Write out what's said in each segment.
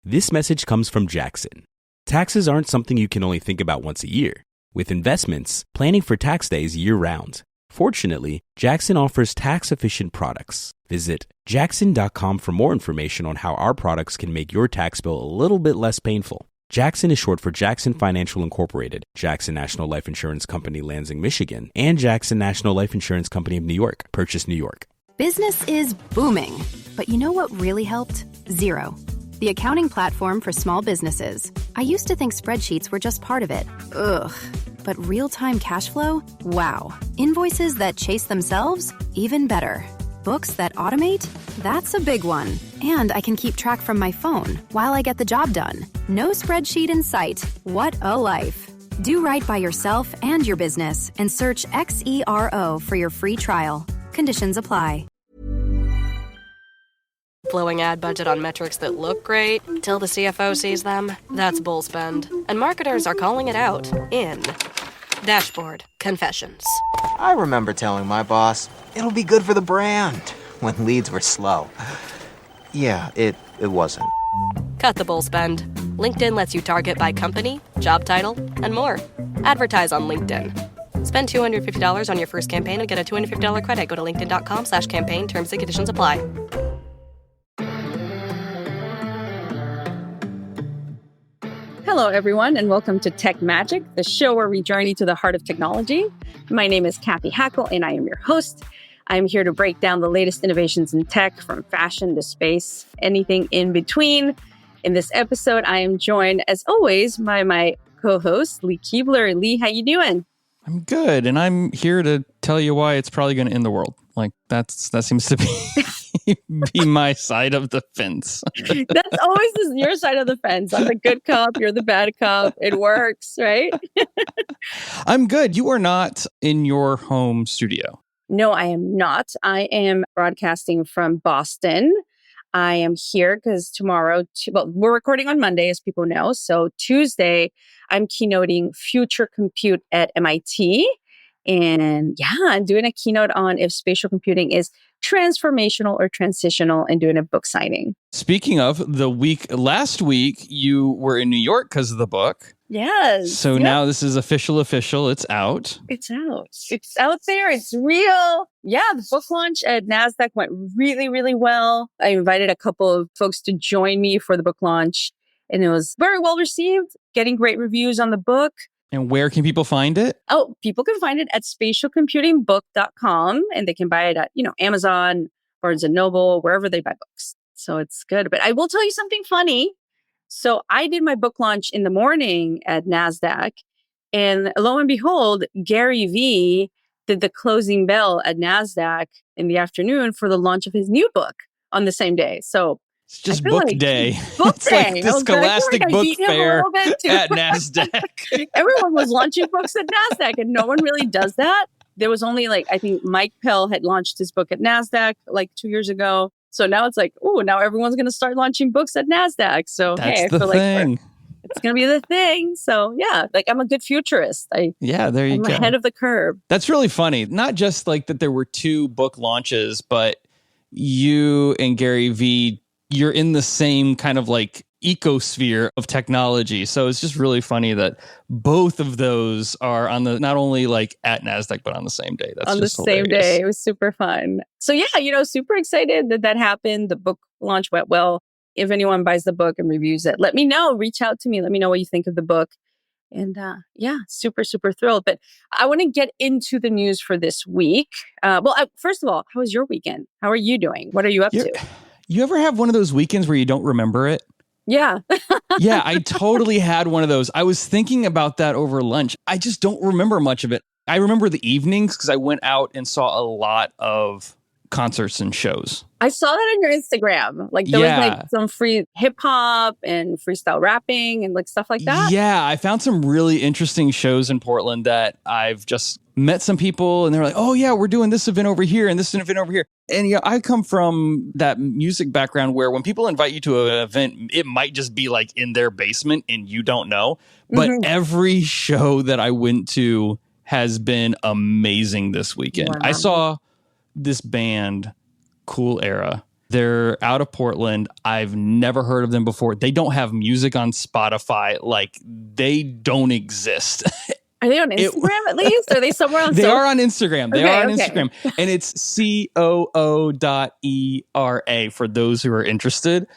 This message comes from Jackson. Taxes aren't something you can only think about once a year. With investments, planning for tax day is year-round. Fortunately, Jackson offers tax-efficient products. Visit jackson.com for more information on how our products can make your tax bill a little bit less painful. Jackson is short for Jackson Financial Incorporated, Jackson National Life Insurance Company, Lansing, Michigan, and Jackson National Life Insurance Company of New York, Purchase, New York. Business is booming, but you know what really helped? Xero, the accounting platform for small businesses. I used to think spreadsheets were just part of it. Ugh. But real-time cash flow? Wow. Invoices that chase themselves? Even better. Books that automate? That's a big one. And I can keep track from my phone while I get the job done. No spreadsheet in sight. What a life. Do right by yourself and your business and search XERO for your free trial. Conditions apply. Blowing ad budget on metrics that look great till the CFO sees them. That's bull spend. And marketers are calling it out in Dashboard Confessions. I remember telling my boss, it'll be good for the brand, when leads were slow. Yeah, it wasn't. Cut the bull spend. LinkedIn lets you target by company, job title, and more. Advertise on LinkedIn. Spend $250 on your first campaign and get a $250 credit. Go to linkedin.com/campaign. Terms and conditions apply. Hello, everyone, and welcome to Tech Magic, the show where we journey to the heart of technology. My name is Cathy Hackl, and I am your host. I'm here to break down the latest innovations in tech, from fashion to space, anything in between. In this episode, I am joined, as always, by my co-host, Lee Kebler. Lee, how you doing? I'm good, and I'm here to tell you why it's probably going to end the world. Like, that seems to be my side of the fence. That's always your side of the fence. I'm the good cop, you're the bad cop. It works, right? I'm good. You are not in your home studio. No, I am not. I am broadcasting from Boston. I am here because tomorrow, we're recording on Monday, as people know. So Tuesday, I'm keynoting Future Compute at MIT. And yeah, I'm doing a keynote on if spatial computing is transformational or transitional, and doing a book signing. Speaking of last week, you were in New York because of the book. Yes. So now this is official. It's out. It's out. It's out there. It's real. Yeah, the book launch at NASDAQ went really, really well. I invited a couple of folks to join me for the book launch, and it was very well received, getting great reviews on the book. And where can people find it? Oh, people can find it at spatialcomputingbook.com, and they can buy it at, Amazon, Barnes & Noble, wherever they buy books. So it's good. But I will tell you something funny. So I did my book launch in the morning at NASDAQ, and lo and behold, Gary Vee did the closing bell at NASDAQ in the afternoon for the launch of his new book on the same day. So it's just book day. Book it's day. Like the Scholastic Book Fair at NASDAQ. Everyone was launching books at NASDAQ, and no one really does that. There was only I think Mike Pell had launched his book at NASDAQ 2 years ago. So now it's now everyone's going to start launching books at NASDAQ. So that's I the feel thing. It's going to be the thing. So yeah, I'm a good futurist. There you I'm go. ahead of the curve. That's really funny. Not just that there were two book launches, but you and Gary Vee, you're in the same kind of ecosphere of technology. So it's just really funny that both of those are on the, not only at NASDAQ, but on the same day. That's on just the same hilarious. day. It was super fun. So yeah, super excited that happened. The book launch went well. If anyone buys the book and reviews it, let me know. Reach out to me. Let me know what you think of the book. And yeah, super, super thrilled. But I want to get into the news for this week. First of all, how was your weekend? How are you doing? What are you up to? You ever have one of those weekends where you don't remember it? Yeah. Yeah, I totally had one of those. I was thinking about that over lunch. I just don't remember much of it. I remember the evenings because I went out and saw a lot of concerts and shows. I saw that on your Instagram. There was some free hip hop and freestyle rapping and stuff like that. Yeah, I found some really interesting shows in Portland that I've just met some people and they're like, oh yeah, we're doing this event over here and this event over here. And I come from that music background where when people invite you to an event, it might just be in their basement and you don't know. But every show that I went to has been amazing this weekend. Wow. I saw this band, Cool Era, They're out of Portland. I've never heard of them before. They don't have music on Spotify. Like, they don't exist. Are they on Instagram at least? Are they somewhere on They are on Instagram. They are on okay. Instagram. And it's COO.ERA for those who are interested.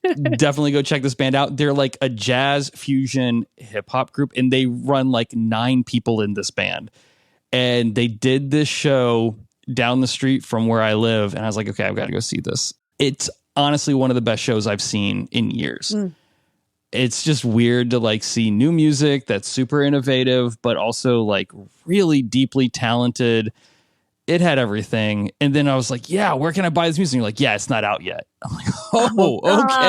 Definitely go check this band out. They're like a jazz fusion hip hop group, and they run like 9 people in this band. And they did this show down the street from where I live. And I was like, okay, I've got to go see this. It's honestly one of the best shows I've seen in years. It's just weird to like see new music that's super innovative, but also like really deeply talented. It had everything. And then I was like, yeah, where can I buy this music? And you're like, yeah, it's not out yet. I'm like,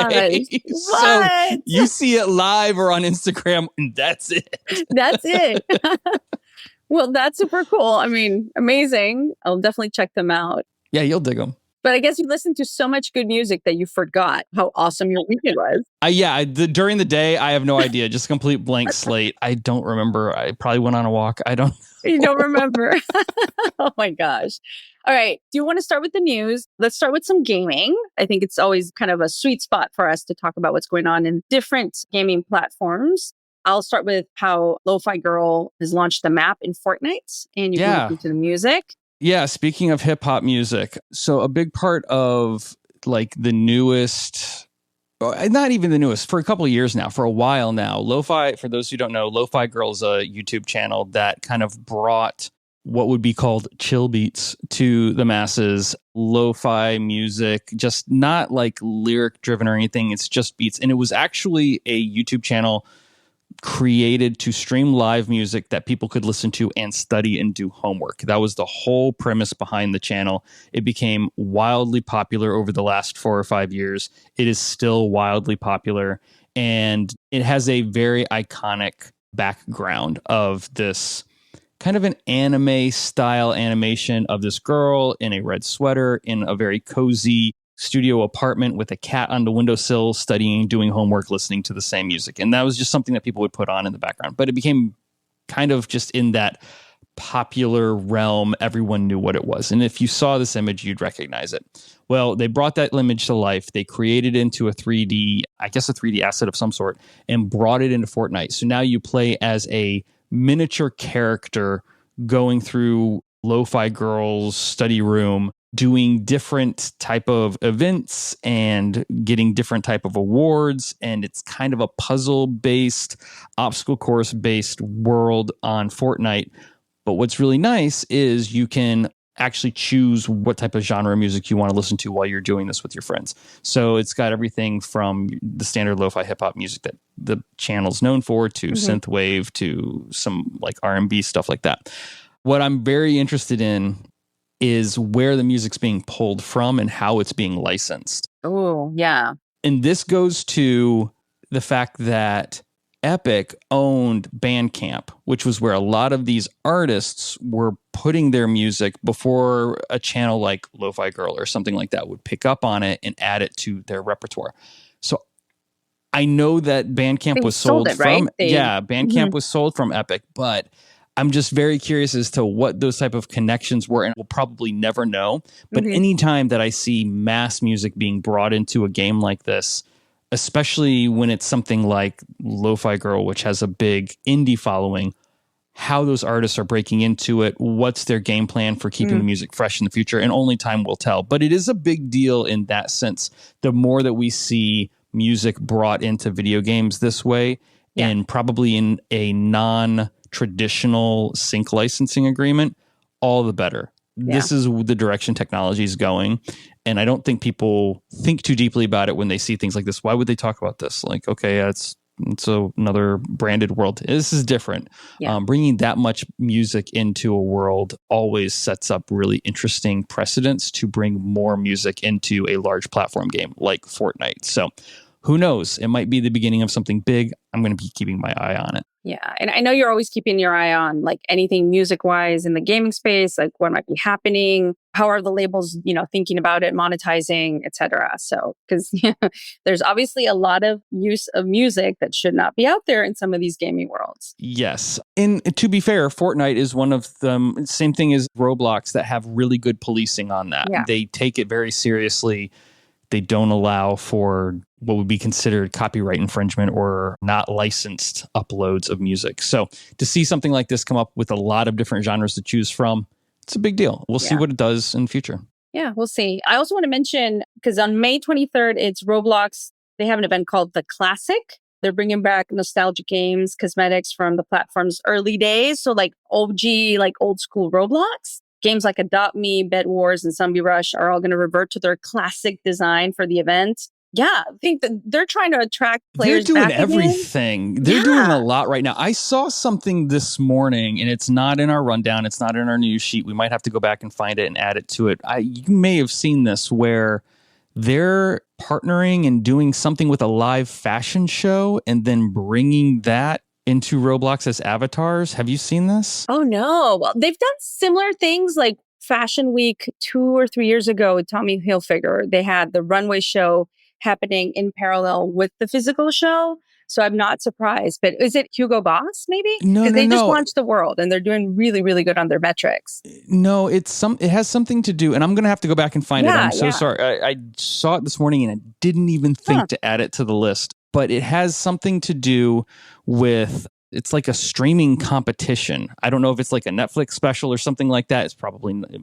okay. So you see it live or on Instagram, and that's it. That's it. Well, that's super cool. I mean, amazing. I'll definitely check them out. Yeah, you'll dig them. But I guess you listened to so much good music that you forgot how awesome your weekend was. During the day, I have no idea. Just a complete blank slate. I don't remember. I probably went on a walk. You don't remember. Oh my gosh. All right. Do you want to start with the news? Let's start with some gaming. I think it's always kind of a sweet spot for us to talk about what's going on in different gaming platforms. I'll start with how Lofi Girl has launched the map in Fortnite, and you can listen to the music. Yeah, speaking of hip hop music, so a big part of like the newest, not even the newest, for a couple of years now, for a while now, Lofi, for those who don't know, Lofi Girl is a YouTube channel that kind of brought what would be called chill beats to the masses. Lo-fi music, just not like lyric driven or anything. It's just beats. And it was actually a YouTube channel created to stream live music that people could listen to and study and do homework. That was the whole premise behind the channel. It became wildly popular over the last 4 or 5 years. It is still wildly popular, and it has a very iconic background of this kind of an anime style animation of this girl in a red sweater in a very cozy studio apartment with a cat on the windowsill, studying, doing homework, listening to the same music. And that was just something that people would put on in the background. But it became kind of just in that popular realm. Everyone knew what it was. And if you saw this image, you'd recognize it. Well, they brought that image to life. They created it into a 3D, I guess a 3D asset of some sort, and brought it into Fortnite. So now you play as a miniature character going through Lofi Girl's study room, doing different type of events and getting different type of awards. And it's kind of a puzzle-based, obstacle course-based world on Fortnite. But what's really nice is you can actually choose what type of genre of music you want to listen to while you're doing this with your friends. So it's got everything from the standard lo-fi hip-hop music that the channel's known for to synthwave to some like R&B stuff like that. What I'm very interested in is where the music's being pulled from and how it's being licensed. Oh, yeah. And this goes to the fact that Epic owned Bandcamp, which was where a lot of these artists were putting their music before a channel like Lofi Girl or something like that would pick up on it and add it to their repertoire. So I know that Bandcamp was sold from, Bandcamp was sold from Epic, but I'm just very curious as to what those type of connections were, and we'll probably never know. But anytime that I see mass music being brought into a game like this, especially when it's something like Lofi Girl, which has a big indie following, how those artists are breaking into it, what's their game plan for keeping the music fresh in the future, and only time will tell. But it is a big deal in that sense. The more that we see music brought into video games this way, and probably in a non-traditional sync licensing agreement, all the better. This is the direction technology is going. And I don't think people think too deeply about it when they see things like this. Why would they talk about this? Like, okay, it's another branded world. This is different. Bringing that much music into a world always sets up really interesting precedents to bring more music into a large platform game like Fortnite. So who knows? It might be the beginning of something big. I'm going to be keeping my eye on it. Yeah. And I know you're always keeping your eye on like anything music wise in the gaming space, like what might be happening. How are the labels, thinking about it, monetizing, etc. So, because there's obviously a lot of use of music that should not be out there in some of these gaming worlds. Yes. And to be fair, Fortnite is one of them. Same thing as Roblox that have really good policing on that. Yeah. They take it very seriously They don't allow for what would be considered copyright infringement or not licensed uploads of music. So to see something like this come up with a lot of different genres to choose from, it's a big deal. We'll see what it does in the future. Yeah, we'll see. I also want to mention, because on May 23rd, it's Roblox. They have an event called The Classic. They're bringing back nostalgic games, cosmetics from the platform's early days. So like OG, like old school Roblox. Games like Adopt Me, Bed Wars, and Zombie Rush are all going to revert to their classic design for the event. Yeah, I think that they're trying to attract players. They're doing back everything. Again. They're doing a lot right now. I saw something this morning, and it's not in our rundown. It's not in our news sheet. We might have to go back and find it and add it to it. You may have seen this where they're partnering and doing something with a live fashion show and then bringing that into Roblox as avatars. Have you seen this? Oh, no. Well, they've done similar things like Fashion Week 2 or 3 years ago with Tommy Hilfiger. They had the runway show happening in parallel with the physical show. So I'm not surprised. But is it Hugo Boss, maybe? No. They just launched the world and they're doing really, really good on their metrics. No, it has something to do, and I'm going to have to go back and find it. I'm so sorry. I saw it this morning and I didn't even think to add it to the list. But it has something to do with, it's like a streaming competition. I don't know if it's like a Netflix special or something like that.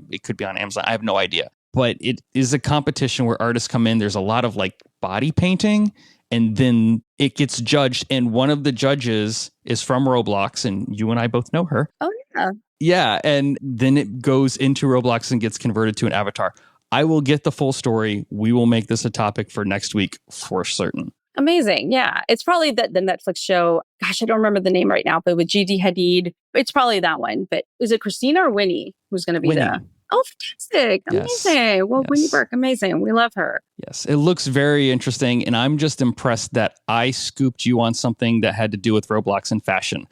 It could be on Amazon. I have no idea. But it is a competition where artists come in. There's a lot of like body painting, and then it gets judged. And one of the judges is from Roblox, and you and I both know her. Oh, yeah. Yeah. And then it goes into Roblox and gets converted to an avatar. I will get the full story. We will make this a topic for next week for certain. Amazing. Yeah. It's probably the Netflix show. Gosh, I don't remember the name right now, but with Gigi Hadid. It's probably that one. But is it Christina or Winnie who's going to be there? Oh, fantastic. Amazing. Yes. Well, Winnie Burke, amazing. We love her. Yes. It looks very interesting. And I'm just impressed that I scooped you on something that had to do with Roblox and fashion.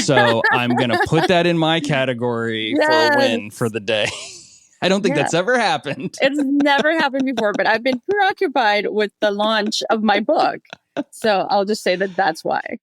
So I'm going to put that in my category for a win for the day. I don't think that's ever happened. It's never happened before, but I've been preoccupied with the launch of my book. So I'll just say that that's why.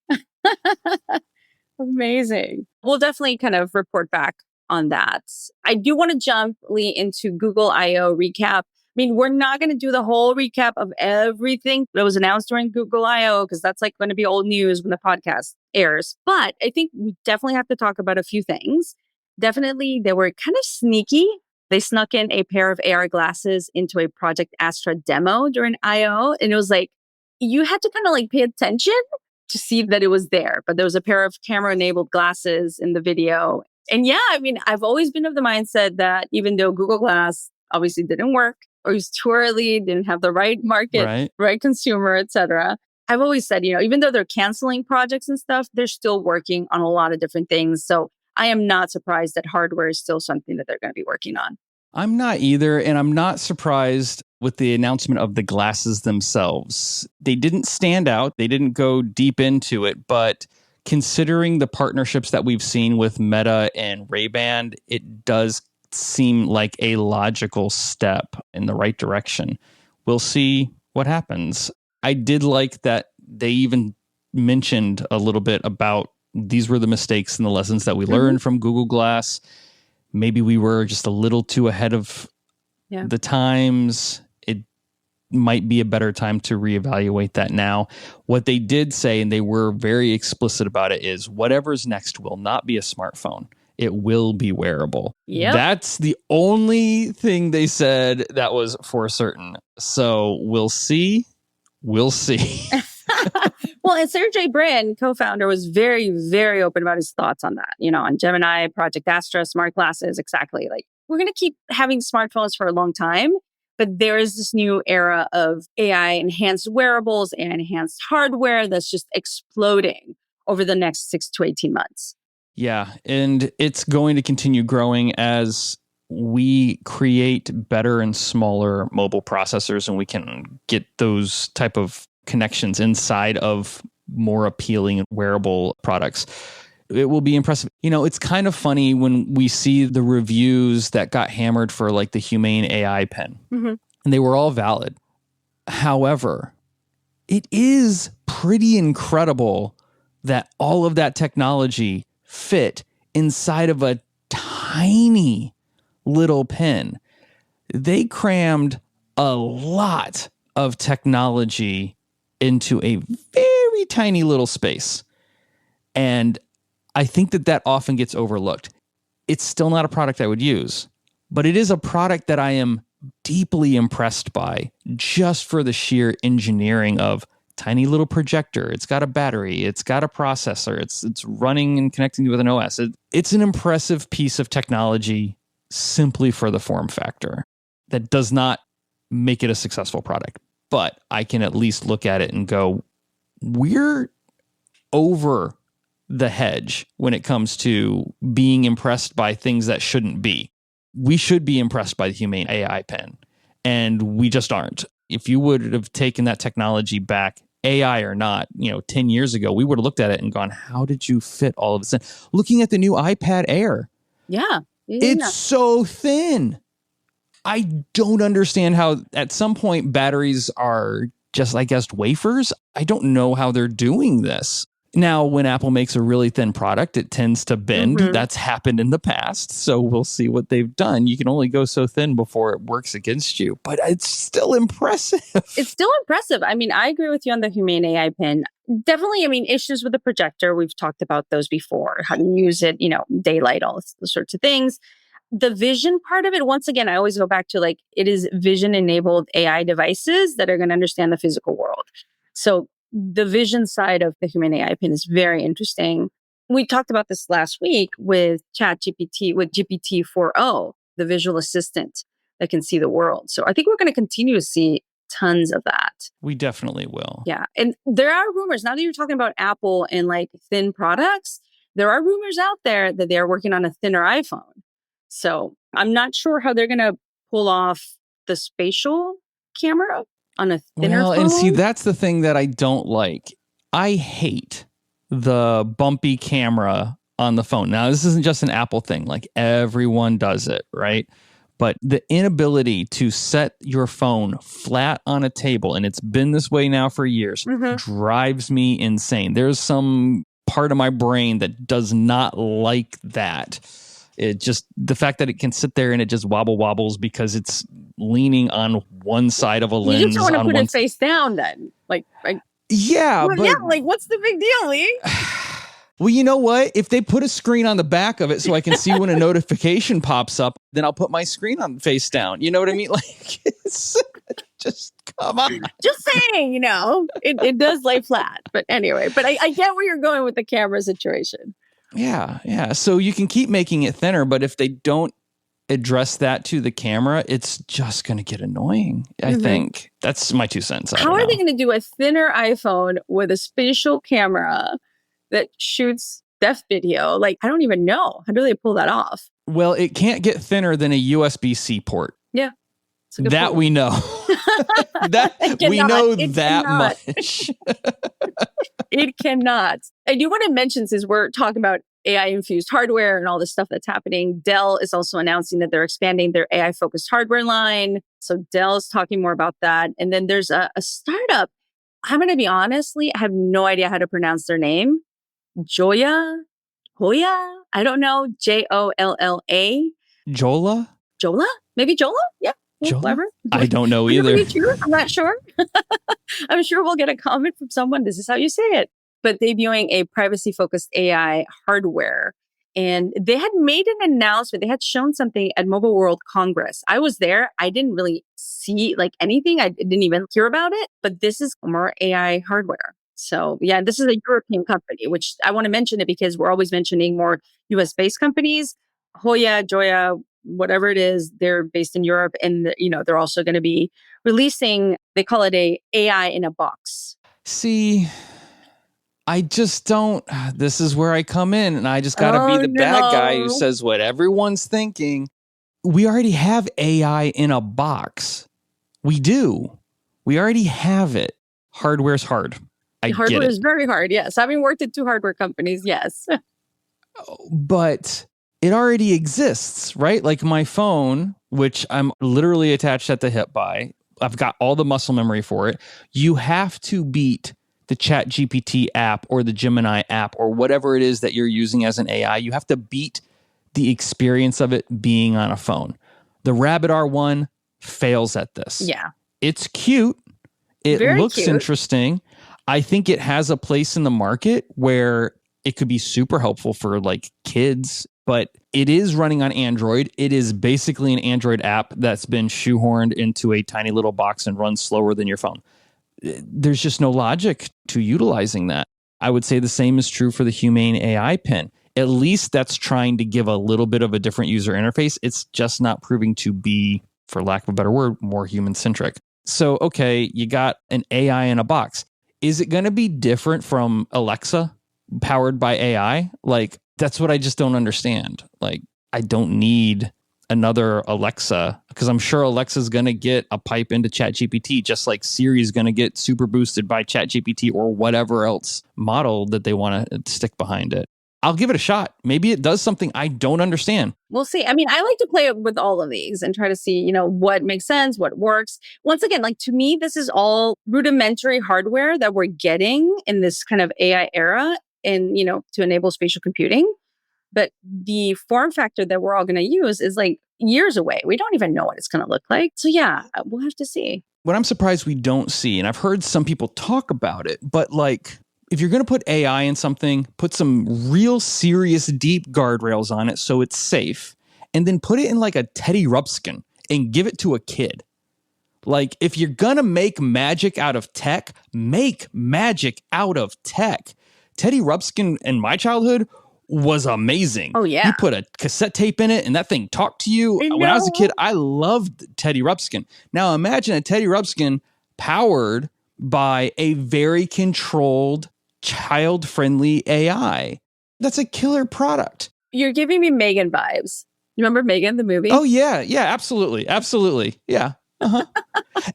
Amazing. We'll definitely kind of report back on that. I do want to jump into Google I/O recap. I mean, we're not going to do the whole recap of everything that was announced during Google I/O because that's like going to be old news when the podcast airs. But I think we definitely have to talk about a few things. Definitely, they were kind of sneaky. They snuck in a pair of AR glasses into a Project Astra demo during I/O. And it was like, you had to kind of like pay attention to see that it was there. But there was a pair of camera-enabled glasses in the video. And yeah, I mean, I've always been of the mindset that even though Google Glass obviously didn't work, or it was too early, didn't have the right market, right consumer, etc. I've always said, even though they're canceling projects and stuff, they're still working on a lot of different things. So I am not surprised that hardware is still something that they're going to be working on. I'm not either. And I'm not surprised with the announcement of the glasses themselves. They didn't stand out. They didn't go deep into it. But considering the partnerships that we've seen with Meta and Ray-Ban, it does seem like a logical step in the right direction. We'll see what happens. I did like that they even mentioned a little bit about these were the mistakes and the lessons that we learned from Google Glass. Maybe we were just a little too ahead of the times. It might be a better time to reevaluate that now. What they did say, and they were very explicit about it, is whatever's next will not be a smartphone. It will be wearable. Yep. That's the only thing they said that was for certain. So we'll see. We'll see. Well, and Sergey Brin, co-founder, was very, very open about his thoughts on that, on Gemini, Project Astra, smart glasses, exactly. Like, we're going to keep having smartphones for a long time, but there is this new era of AI-enhanced wearables and enhanced hardware that's just exploding over the next 6 to 18 months. Yeah, and it's going to continue growing as we create better and smaller mobile processors, and we can get those type of connections inside of more appealing wearable products. It will be impressive. It's kind of funny when we see the reviews that got hammered for like the Humane AI pen, and they were all valid. However, it is pretty incredible that all of that technology fit inside of a tiny little pen. They crammed a lot of technology into a very tiny little space. And I think that often gets overlooked. It's still not a product I would use, but it is a product that I am deeply impressed by just for the sheer engineering of tiny little projector. It's got a battery. It's got a processor. It's running and connecting with an OS. It's an impressive piece of technology simply for the form factor. That does not make it a successful product, but I can at least look at it and go, we're over the hedge when it comes to being impressed by things that shouldn't be. We should be impressed by the Humane AI pen, and we just aren't. If you would have taken that technology back, AI or not, 10 years ago, we would have looked at it and gone, how did you fit all of this in? Looking at the new iPad Air. Yeah. It's so thin. I don't understand how at some point batteries are just, I guess, wafers. I don't know how they're doing this. Now, when Apple makes a really thin product, it tends to bend. Mm-hmm. That's happened in the past. So we'll see what they've done. You can only go so thin before it works against you. But it's still impressive. It's still impressive. I mean, I agree with you on the Humane AI pen. Definitely, issues with the projector. We've talked about those before. How to use it, daylight, all those sorts of things. The vision part of it, once again, I always go back to it is vision-enabled AI devices that are going to understand the physical world. So the vision side of the Humane AI pen is very interesting. We talked about this last week with ChatGPT, with GPT-4o, the visual assistant that can see the world. So I think we're going to continue to see tons of that. We definitely will. Yeah. And there are rumors, now that you're talking about Apple and thin products, there are rumors out there that they're working on a thinner iPhone. So I'm not sure how they're going to pull off the spatial camera on a thinner phone. And see, that's the thing that I don't like. I hate the bumpy camera on the phone. Now, this isn't just an Apple thing. Everyone does it, right? But the inability to set your phone flat on a table, and it's been this way now for years, drives me insane. There's some part of my brain that does not like that. It just, the fact that it can sit there and it just wobbles because it's leaning on one side of a lens. You just want to put it face down then. Yeah. What's the big deal, Lee? Well, you know what? If they put a screen on the back of it so I can see when a notification pops up, then I'll put my screen on face down. You know what I mean? Just come on. Just saying, it does lay flat. But anyway, I get where you're going with the camera situation. Yeah. So you can keep making it thinner, but if they don't address that to the camera, it's just going to get annoying. I think that's my 2 cents. How are they going to do a thinner iPhone with a spatial camera that shoots deaf video? I don't even know. How do they pull that off? Well, it can't get thinner than a USB-C port. Yeah. That we know. We know that much. It cannot. I do want to mention, since we're talking about AI-infused hardware and all this stuff that's happening, Dell is also announcing that they're expanding their AI-focused hardware line. So Dell is talking more about that. And then there's a startup. I'm going to be honestly, I have no idea how to pronounce their name. Hoya? I don't know. Jolla? Jolla? Maybe Jolla? Yeah. Clever. I don't know either. I'm not sure. I'm sure we'll get a comment from someone. This is how you say it. But debuting a privacy-focused AI hardware. And they had made an announcement. They had shown something at Mobile World Congress. I was there. I didn't really see anything. I didn't even hear about it. But this is more AI hardware. So yeah, this is a European company, which I want to mention it because we're always mentioning more US-based companies. Hoya, Joya, whatever it is, they're based in Europe, and they're also going to be releasing, they call it a AI in a box. See, I just don't, this is where I come in, and I just got to be the bad guy who says what everyone's thinking. We already have AI in a box. We do. We already have it. Hardware's hard. Hardware is very hard, yes. Having worked at 2 hardware companies, yes. But it already exists, right? My phone, which I'm literally attached at the hip by, I've got all the muscle memory for it. You have to beat the ChatGPT app or the Gemini app or whatever it is that you're using as an AI. You have to beat the experience of it being on a phone. The Rabbit R1 fails at this. Yeah. It's cute, It Very looks cute. interesting. I think it has a place in the market where it could be super helpful for like kids, but it is running on Android. It is basically an Android app that's been shoehorned into a tiny little box and runs slower than your phone. There's just no logic to utilizing that. I would say the same is true for the Humane AI pen. At least that's trying to give a little bit of a different user interface. It's just not proving to be, for lack of a better word, more human-centric. So, okay, you got an AI in a box. Is it going to be different from Alexa powered by AI? Like, that's what I just don't understand. Like, I don't need another Alexa because I'm sure Alexa's going to get a pipe into ChatGPT, just like Siri's going to get super boosted by ChatGPT or whatever else model that they want to stick behind it. I'll give it a shot. Maybe it does something I don't understand. We'll see. I mean, I like to play with all of these and try to see, what makes sense, what works. Once again, like to me, this is all rudimentary hardware that we're getting in this kind of AI era and, to enable spatial computing. But the form factor that we're all going to use is like years away. We don't even know what it's going to look like. So yeah, we'll have to see. What I'm surprised we don't see, and I've heard some people talk about it, but like, if you're going to put AI in something, put some real serious deep guardrails on it so it's safe, and then put it in like a Teddy Ruxpin and give it to a kid. Like, if you're going to make magic out of tech, make magic out of tech. Teddy Ruxpin in my childhood was amazing. Oh, yeah. You put a cassette tape in it and that thing talked to you. When I was a kid, I loved Teddy Ruxpin. Now imagine a Teddy Ruxpin powered by a very controlled, child-friendly AI. That's a killer product. You're giving me Megan vibes. You remember Megan, the movie? Oh, yeah. Yeah, absolutely. Absolutely. Yeah. Uh-huh.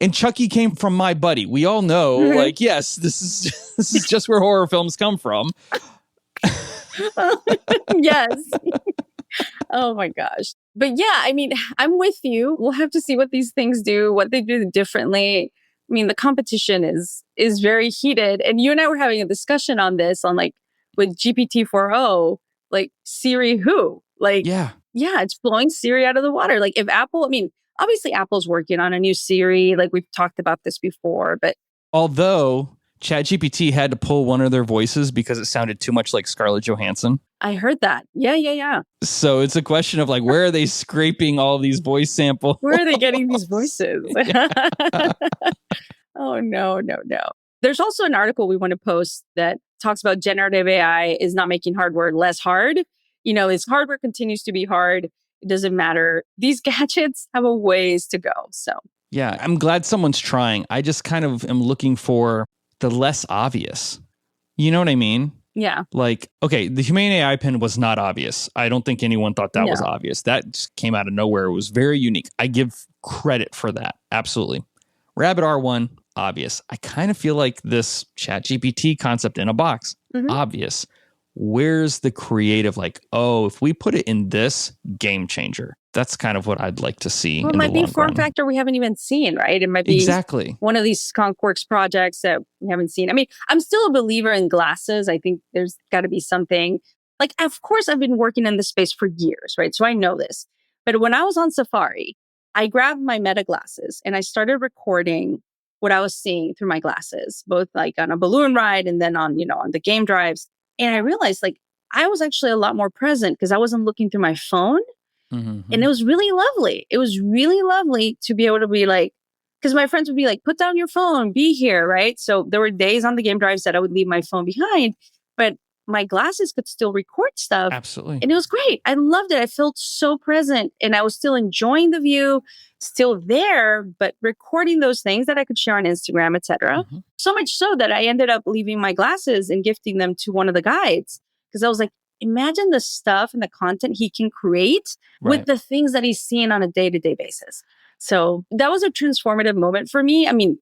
And Chucky came from my buddy. We all know, like, yes, this is just where horror films come from. Yes. Oh my gosh. But yeah, I mean, I'm with you. We'll have to see what these things do, what they do differently. I mean, the competition is very heated. And you and I were having a discussion on this on like with GPT-4o, like Siri who? Like, yeah, it's blowing Siri out of the water. Like if Apple, I mean, obviously Apple's working on a new Siri. Like we've talked about this before, but. Although ChatGPT had to pull one of their voices because it sounded too much like Scarlett Johansson. I heard that. Yeah. So it's a question of like, where are they scraping all these voice samples? Where are they getting these voices? Oh, no. There's also an article we want to post that talks about generative AI is not making hardware less hard. As hardware continues to be hard, it doesn't matter. These gadgets have a ways to go. So, yeah, I'm glad someone's trying. I just kind of am looking for the less obvious. You know what I mean? Yeah. Like, okay, the Humane AI pen was not obvious. I don't think anyone thought that was obvious. That just came out of nowhere. It was very unique. I give credit for that. Absolutely. Rabbit R1, obvious. I kind of feel like this ChatGPT concept in a box, obvious. Where's the creative, like, oh, if we put it in this, game changer. That's kind of what I'd like to see. Well, it might be a form factor we haven't even seen, right? It might be exactly one of these skunkworks projects that we haven't seen. I mean, I'm still a believer in glasses. I think there's got to be something. Like, of course, I've been working in this space for years, right? So I know this. But when I was on Safari, I grabbed my Meta glasses and I started recording what I was seeing through my glasses, both like on a balloon ride and then on, on the game drives. And I realized like I was actually a lot more present because I wasn't looking through my phone. And it was really lovely. It was really lovely to be able to be like, because my friends would be like, put down your phone, be here, right? So there were days on the game drives that I would leave my phone behind, but my glasses could still record stuff. Absolutely. And it was great. I loved it. I felt so present and I was still enjoying the view, still there, but recording those things that I could share on Instagram, etc. So much so that I ended up leaving my glasses and gifting them to one of the guides because I was like, imagine the stuff and the content he can create with the things that he's seeing on a day-to-day basis. So that was a transformative moment for me. I mean,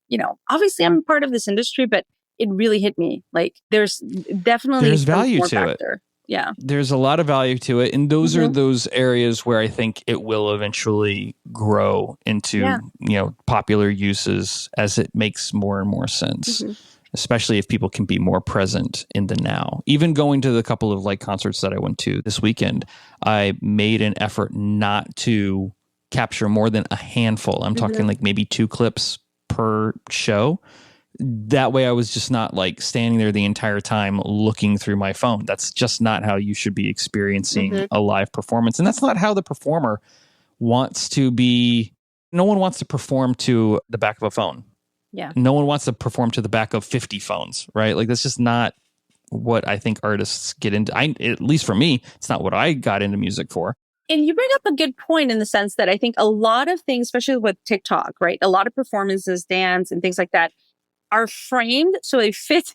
obviously I'm part of this industry, but it really hit me. Like there's definitely value to factor. It. Yeah. There's a lot of value to it. And those are those areas where I think it will eventually grow into, popular uses as it makes more and more sense. Especially if people can be more present in the now. Even going to the couple of like concerts that I went to this weekend, I made an effort not to capture more than a handful. I'm talking like maybe 2 clips per show, that way I was just not like standing there the entire time looking through my phone. That's just not how you should be experiencing a live performance. And that's not how the performer wants to be. No one wants to perform to the back of a phone. Yeah. No one wants to perform to the back of 50 phones, right? Like that's just not what I think artists get into. At least for me, it's not what I got into music for. And you bring up a good point in the sense that I think a lot of things, especially with TikTok, right? A lot of performances, dance and things like that are framed so they fit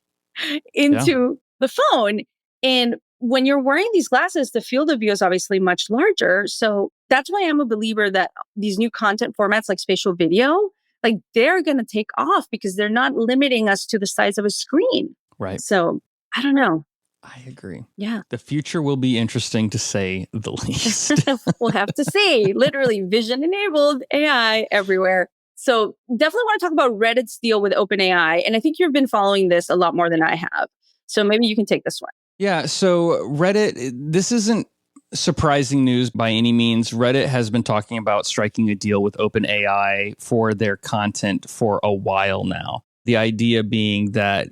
into the phone. And when you're wearing these glasses, the field of view is obviously much larger. So that's why I'm a believer that these new content formats like spatial video, like they're going to take off because they're not limiting us to the size of a screen. Right. So I don't know. I agree. Yeah. The future will be interesting to say the least. We'll have to see. Literally vision enabled AI everywhere. So definitely want to talk about Reddit's deal with OpenAI. And I think you've been following this a lot more than I have. So maybe you can take this one. Yeah. So Reddit, this isn't surprising news by any means. Reddit has been talking about striking a deal with OpenAI for their content for a while now. The idea being that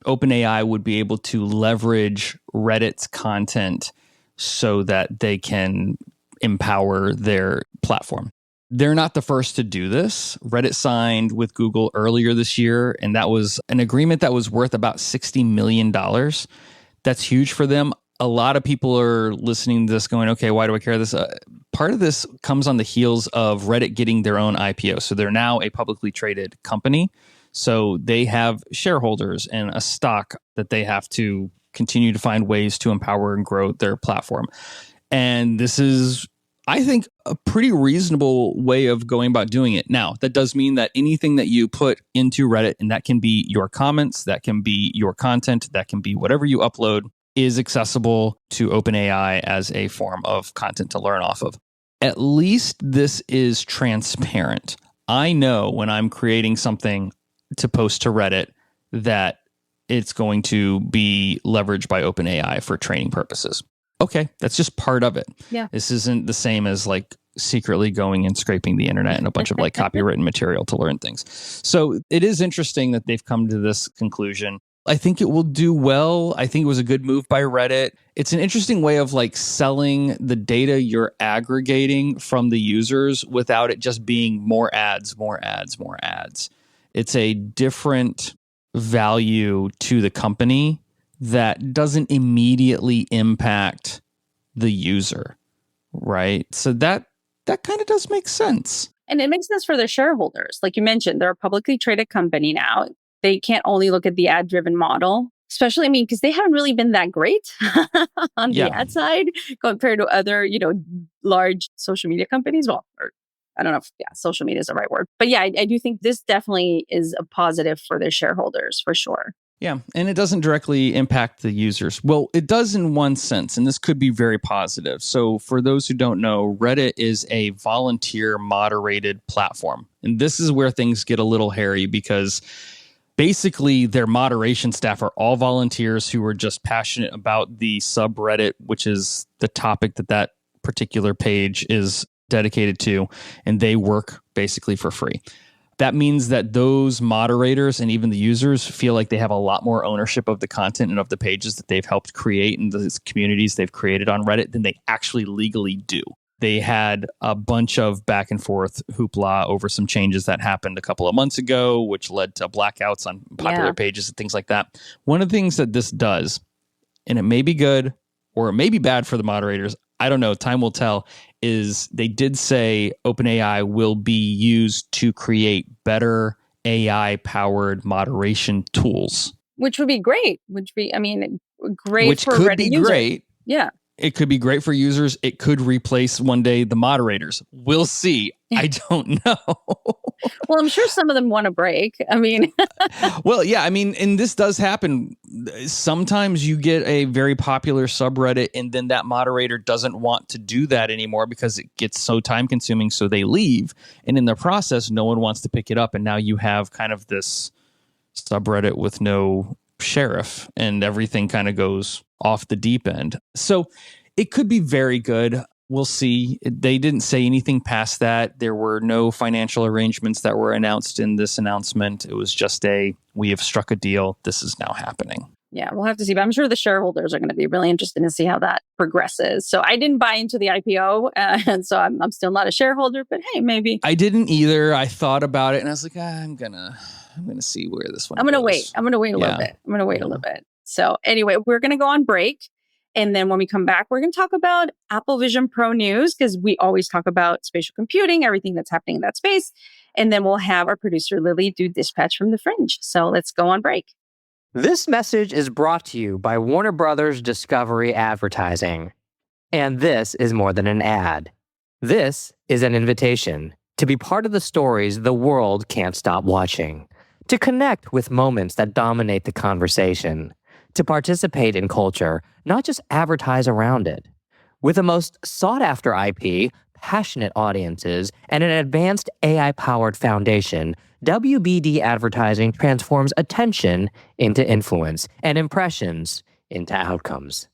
OpenAI would be able to leverage Reddit's content so that they can empower their platform. They're not the first to do this. Reddit signed with Google earlier this year, and that was an agreement that was worth about $60 million. That's huge for them. A lot of people are listening to this going, okay, why do I care this? Part of this comes on the heels of Reddit getting their own IPO. So they're now a publicly traded company. So they have shareholders and a stock that they have to continue to find ways to empower and grow their platform. And this is, I think, a pretty reasonable way of going about doing it. Now, that does mean that anything that you put into Reddit, and that can be your comments, that can be your content, that can be whatever you upload, is accessible to OpenAI as a form of content to learn off of. At least this is transparent. I know when I'm creating something to post to Reddit that it's going to be leveraged by OpenAI for training purposes. Okay, that's just part of it. Yeah. This isn't the same as like secretly going and scraping the internet and a bunch of like copywritten material to learn things. So it is interesting that they've come to this conclusion. I think it will do well. I think it was a good move by Reddit. It's an interesting way of like selling the data you're aggregating from the users without it just being more ads, more ads, more ads. It's a different value to the company that doesn't immediately impact the user, right? So that kind of does make sense. And it makes sense for their shareholders. Like you mentioned, they're a publicly traded company now. They can't only look at the ad-driven model, especially, I mean, because they haven't really been that great on the ad side compared to other, large social media companies. Well, or I don't know if social media is the right word. But yeah, I do think this definitely is a positive for their shareholders, for sure. Yeah, and it doesn't directly impact the users. Well, it does in one sense, and this could be very positive. So for those who don't know, Reddit is a volunteer moderated platform. And this is where things get a little hairy because basically their moderation staff are all volunteers who are just passionate about the subreddit, which is the topic that particular page is dedicated to, and they work basically for free. That means that those moderators and even the users feel like they have a lot more ownership of the content and of the pages that they've helped create and the communities they've created on Reddit than they actually legally do. They had a bunch of back and forth hoopla over some changes that happened a couple of months ago, which led to blackouts on popular pages and things like that. One of the things that this does, and it may be good or it may be bad for the moderators, I don't know, time will tell, is they did say OpenAI will be used to create better AI-powered moderation tools. Which would be great. Which for could Reddit be users. Great. Yeah. It could be great for users. It could replace one day the moderators. We'll see. I don't know. Well, I'm sure some of them want a break. I mean, well, yeah, I mean, and this does happen. Sometimes you get a very popular subreddit and then that moderator doesn't want to do that anymore because it gets so time consuming. So they leave. And in the process, no one wants to pick it up. And now you have kind of this subreddit with no sheriff and everything kind of goes off the deep end. So it could be very good. We'll see. They didn't say anything past that. There were no financial arrangements that were announced in this announcement. It was just we have struck a deal. This is now happening. Yeah, we'll have to see. But I'm sure the shareholders are going to be really interested to see how that progresses. So I didn't buy into the IPO, and so I'm still not a shareholder. But hey, maybe I didn't either. I thought about it, and I was like, I'm gonna see where this one. I'm gonna goes. wait. I'm gonna wait a little bit. I'm gonna wait a little bit. So anyway, we're gonna go on break. And then when we come back, we're going to talk about Apple Vision Pro news, because we always talk about spatial computing, everything that's happening in that space. And then we'll have our producer, Lily, do Dispatch from the Fringe. So let's go on break. This message is brought to you by Warner Brothers Discovery Advertising. And this is more than an ad. This is an invitation to be part of the stories the world can't stop watching, to connect with moments that dominate the conversation, to participate in culture, not just advertise around it. With the most sought-after IP, passionate audiences, and an advanced AI-powered foundation, WBD advertising transforms attention into influence and impressions into outcomes.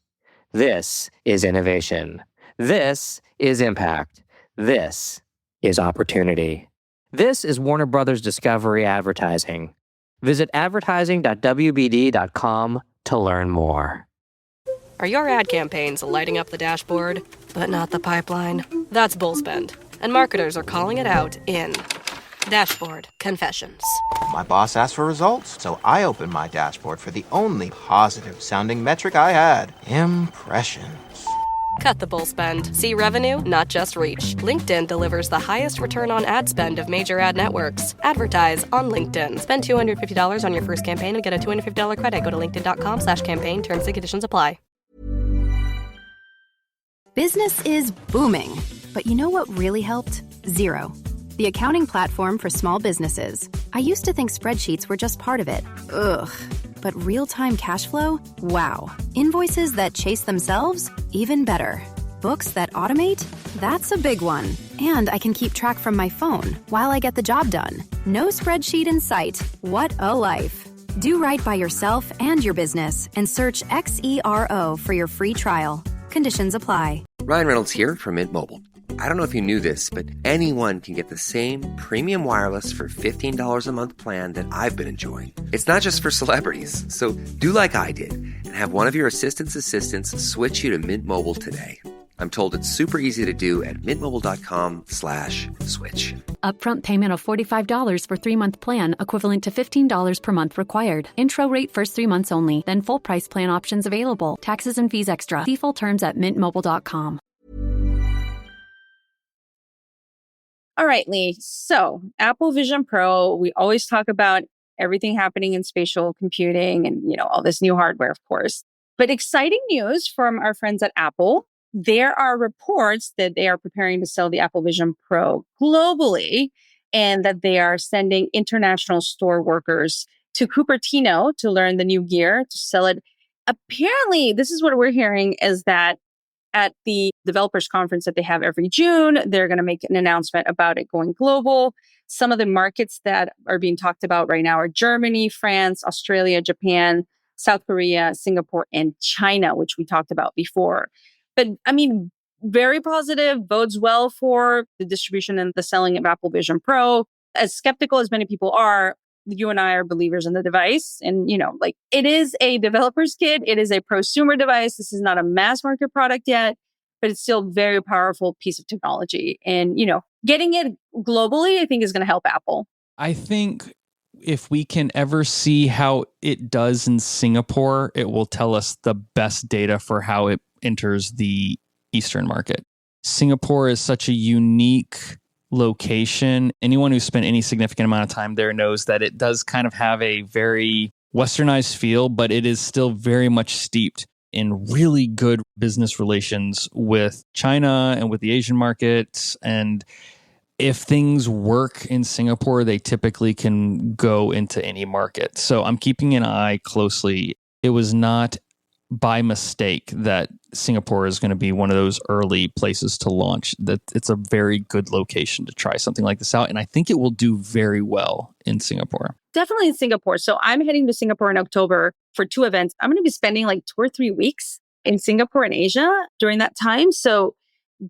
This is innovation. This is impact. This is opportunity. This is Warner Brothers Discovery Advertising. Visit advertising.wbd.com to learn more. Are your ad campaigns lighting up the dashboard, but not the pipeline? That's bullspend, and marketers are calling it out in Dashboard Confessions. My boss asked for results, so I opened my dashboard for the only positive-sounding metric I had: impressions. Cut the bull spend. See revenue, not just reach. LinkedIn delivers the highest return on ad spend of major ad networks. Advertise on LinkedIn. Spend $250 on your first campaign and get a $250 credit. Go to linkedin.com/campaign. Terms and conditions apply. Business is booming. But you know what really helped? Zero. The accounting platform for small businesses. I used to think spreadsheets were just part of it. Ugh. But real-time cash flow? Wow. Invoices that chase themselves? Even better. Books that automate? That's a big one. And I can keep track from my phone while I get the job done. No spreadsheet in sight. What a life. Do right by yourself and your business and search XERO for your free trial. Conditions apply. Ryan Reynolds here from Mint Mobile. I don't know if you knew this, but anyone can get the same premium wireless for $15 a month plan that I've been enjoying. It's not just for celebrities. So do like I did and have one of your assistants switch you to Mint Mobile today. I'm told it's super easy to do at mintmobile.com/switch. Upfront payment of $45 for 3-month plan, equivalent to $15 per month required. Intro rate first 3 months only, then full price plan options available. Taxes and fees extra. See full terms at mintmobile.com. All right, Lee. So Apple Vision Pro, we always talk about everything happening in spatial computing and, all this new hardware, of course. But exciting news from our friends at Apple. There are reports that they are preparing to sell the Apple Vision Pro globally, and that they are sending international store workers to Cupertino to learn the new gear, to sell it. Apparently, this is what we're hearing, is that at the developers conference that they have every June, they're going to make an announcement about it going global. Some of the markets that are being talked about right now are Germany, France, Australia, Japan, South Korea, Singapore, and China, which we talked about before. But very positive, bodes well for the distribution and the selling of Apple Vision Pro. As skeptical as many people are, you and I are believers in the device. And, it is a developer's kit. It is a prosumer device. This is not a mass market product yet, but it's still a very powerful piece of technology. And, getting it globally, I think, is going to help Apple. I think if we can ever see how it does in Singapore, it will tell us the best data for how it enters the Eastern market. Singapore is such a unique location. Anyone who's spent any significant amount of time there knows that it does kind of have a very westernized feel, but it is still very much steeped in really good business relations with China and with the Asian markets. And if things work in Singapore, they typically can go into any market. So I'm keeping an eye closely. It was not by mistake that Singapore is going to be one of those early places to launch. That it's a very good location to try something like this out. And I think it will do very well in Singapore. Definitely in Singapore. So I'm heading to Singapore in October for 2 events. I'm going to be spending like 2 or 3 weeks in Singapore and Asia during that time. So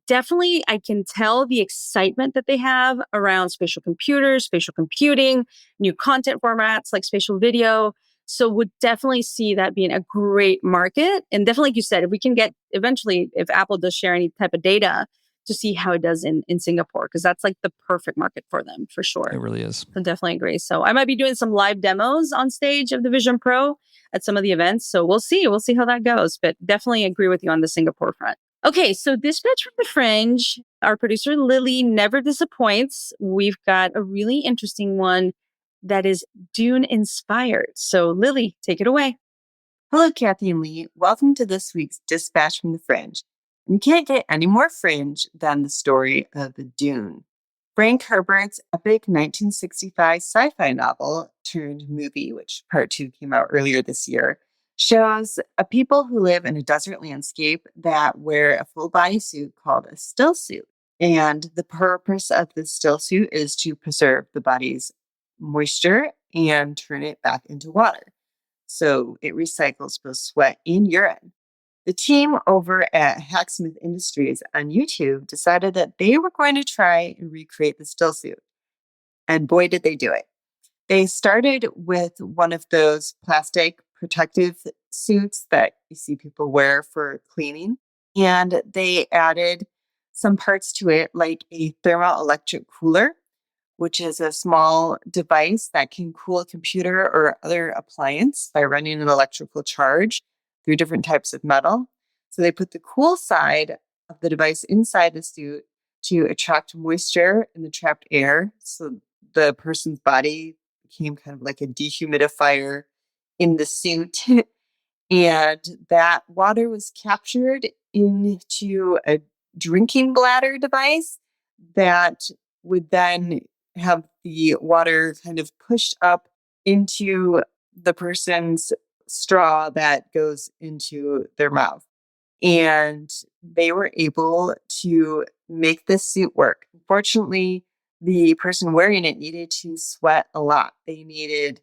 definitely I can tell the excitement that they have around spatial computers, spatial computing, new content formats like spatial video. So would definitely see that being a great market. And definitely, like you said, if we can get eventually, if Apple does share any type of data to see how it does in Singapore, because that's like the perfect market for them for sure. It really is. So definitely agree. So I might be doing some live demos on stage of the Vision Pro at some of the events. So we'll see. We'll see how that goes. But definitely agree with you on the Singapore front. Okay, so Dispatch from the Fringe, our producer Lily never disappoints. We've got a really interesting one that is Dune-inspired. So Lily, take it away. Hello, Cathy and Lee. Welcome to this week's Dispatch from the Fringe. You can't get any more fringe than the story of Dune. Frank Herbert's epic 1965 sci-fi novel turned movie, which part 2 came out earlier this year, shows a people who live in a desert landscape that wear a full body suit called a still suit. And the purpose of the still suit is to preserve the body's moisture and turn it back into water. So it recycles both sweat and urine. The team over at Hacksmith Industries on YouTube decided that they were going to try and recreate the still suit. And boy, did they do it. They started with one of those plastic protective suits that you see people wear for cleaning. And they added some parts to it, like a thermoelectric cooler, which is a small device that can cool a computer or other appliance by running an electrical charge through different types of metal. So they put the cool side of the device inside the suit to attract moisture in the trapped air. So the person's body became kind of like a dehumidifier in the suit. And that water was captured into a drinking bladder device that would then have the water kind of pushed up into the person's straw that goes into their mouth. And they were able to make this suit work. Unfortunately, the person wearing it needed to sweat a lot. They needed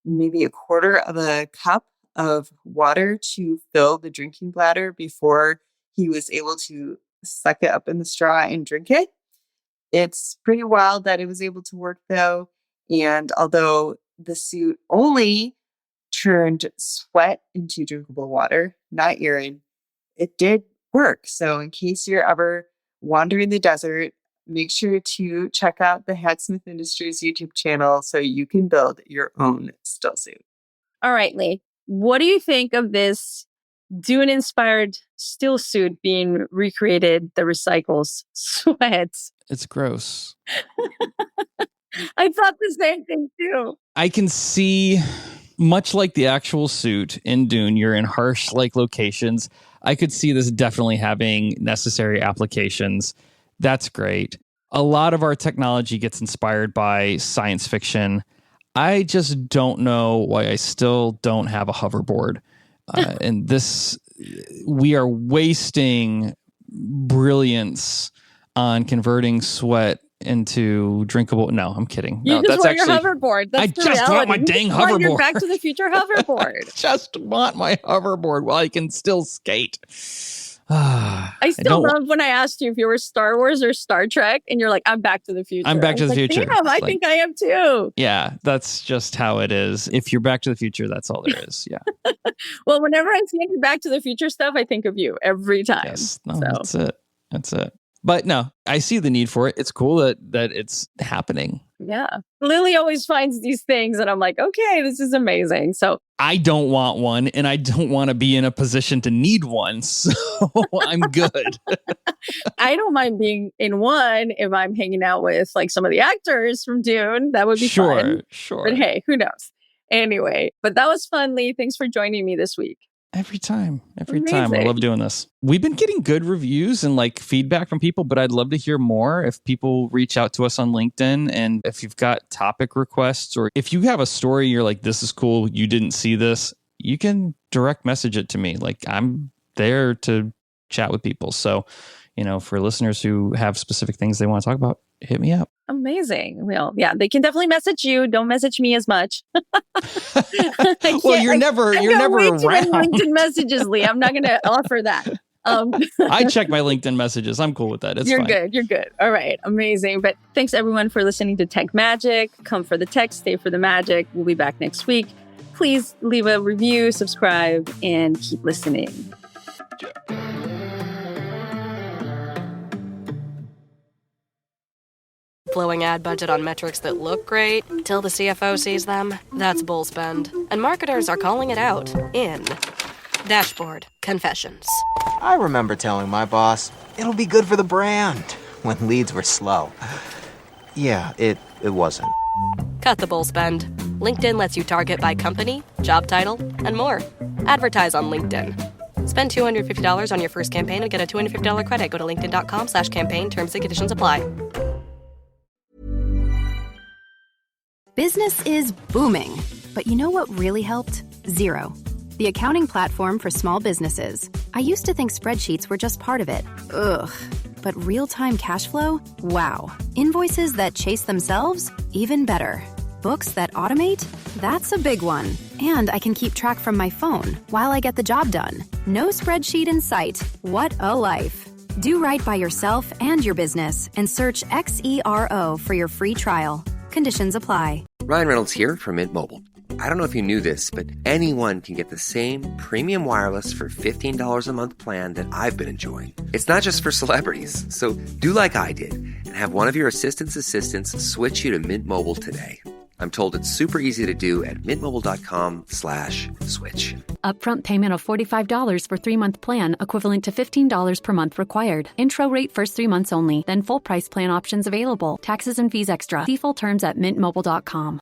maybe a quarter of a cup of water to fill the drinking bladder before he was able to suck it up in the straw and drink it. It's pretty wild that it was able to work, though. And although the suit only turned sweat into drinkable water, not urine, it did work. So in case you're ever wandering the desert, make sure to check out the Hacksmith Industries YouTube channel so you can build your own still suit. All right, Lee, what do you think of this Dune-inspired still suit being recreated that recycles sweat? It's gross. I thought the same thing too. I can see, much like the actual suit in Dune, you're in harsh locations. I could see this definitely having necessary applications. That's great. A lot of our technology gets inspired by science fiction. I just don't know why I still don't have a hoverboard. And this, we are wasting brilliance on converting sweat into drinkable. No, I'm kidding. You No, just that's want actually, your hoverboard. That's I the just want reality. my dang You want your hoverboard. Back to the Future hoverboard. I just want my hoverboard while I can still skate. I still love when I asked you if you were Star Wars or Star Trek, and you're like, I'm Back to the Future. I'm Back to the Future. Damn, I think I am too. Yeah, that's just how it is. If you're Back to the Future, that's all there is. Yeah. Well, whenever I'm seeing Back to the Future stuff, I think of you every time. Yes. No, that's it. That's it. But no, I see the need for it. It's cool that it's happening. Yeah. Lily always finds these things and I'm like, okay, this is amazing. So I don't want one and I don't want to be in a position to need one. So I'm good. I don't mind being in one if I'm hanging out with like some of the actors from Dune. That would be fun. Sure. But hey, who knows? Anyway, but that was fun, Lee. Thanks for joining me this week. Every time. Amazing. I love doing this. We've been getting good reviews and feedback from people, but I'd love to hear more if people reach out to us on LinkedIn. And if you've got topic requests or if you have a story, you're like, this is cool, you didn't see this, you can direct message it to me. I'm there to chat with people. So, for listeners who have specific things they want to talk about, hit me up. Amazing. Well, yeah, they can definitely message you. Don't message me as much. Well, you're never way too many around. LinkedIn messages, Lee. I'm not going to offer that. I check my LinkedIn messages. I'm cool with that. It's You're fine. good. You're good. All right. Amazing. But thanks everyone for listening to Tech Magic. Come for the tech, stay for the magic. We'll be back next week. Please leave a review, subscribe, and keep listening. Blowing ad budget on metrics that look great till the CFO sees them. That's bull spend. And marketers are calling it out in Dashboard Confessions. I remember telling my boss, it'll be good for the brand, when leads were slow. Yeah, it wasn't. Cut the bull spend. LinkedIn lets you target by company, job title, and more. Advertise on LinkedIn. Spend $250 on your first campaign and get a $250 credit. Go to linkedin.com/campaign. Terms and conditions apply. Business is booming. But you know what really helped? Zero. The accounting platform for small businesses. I used to think spreadsheets were just part of it. Ugh. But real-time cash flow? Wow. Invoices that chase themselves? Even better. Books that automate? That's a big one. And I can keep track from my phone while I get the job done. No spreadsheet in sight. What a life. Do right by yourself and your business and search XERO for your free trial. Conditions apply. Ryan Reynolds here from Mint Mobile. I don't know if you knew this, but anyone can get the same premium wireless for $15 a month plan that I've been enjoying. It's not just for celebrities. So do like I did and have one of your assistant's assistants switch you to Mint Mobile today. I'm told it's super easy to do at mintmobile.com/switch. Upfront payment of $45 for 3-month plan, equivalent to $15 per month required. Intro rate first 3 months only, then full price plan options available. Taxes and fees extra. See full terms at mintmobile.com.